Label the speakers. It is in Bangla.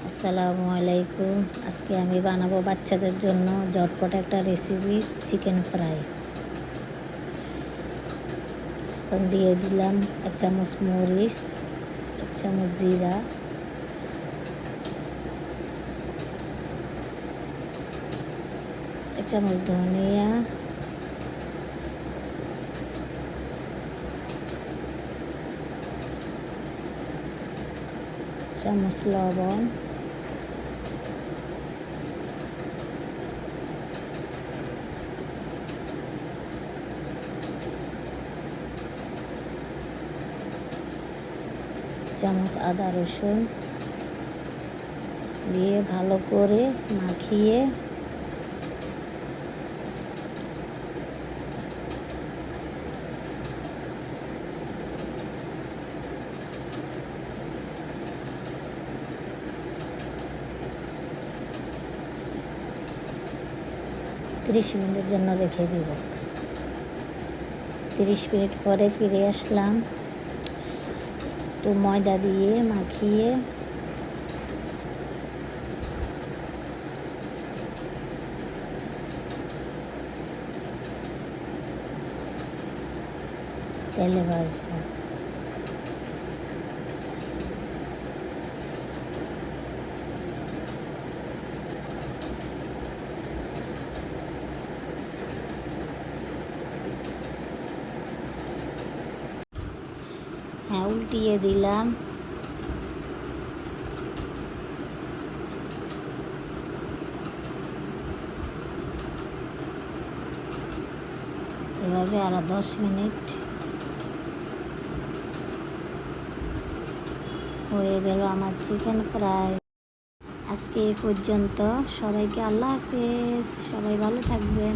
Speaker 1: আসসালামু আলাইকুম। আজকে আমি বানাবো বাচ্চাদের জন্য ঝটপট একটা রেসিপি, চিকেন ফ্রাই। তো দিয়ে দিলাম 1 চামচ মরিচ, 1 চামচ জিরা, 1 চামচ ধনিয়া, 1 চামচ লবণ, চামচ আদা রসুন দিয়ে ভালো করে মাখিয়ে ত্রিশ মিনিটের জন্য রেখে দিব। 30 মিনিট পরে ফিরে আসলাম। একটু ময়দা দিয়ে মাখিয়ে তেলে ভাজবো। হ্যাঁ, উল্টিয়ে দিলাম। এভাবে আরো 10 মিনিট হয়ে গেল আমার চিকেন ফ্রাই। আজকে এই পর্যন্ত। সবাইকে আল্লাহ হাফেজ। সবাই ভালো থাকবেন।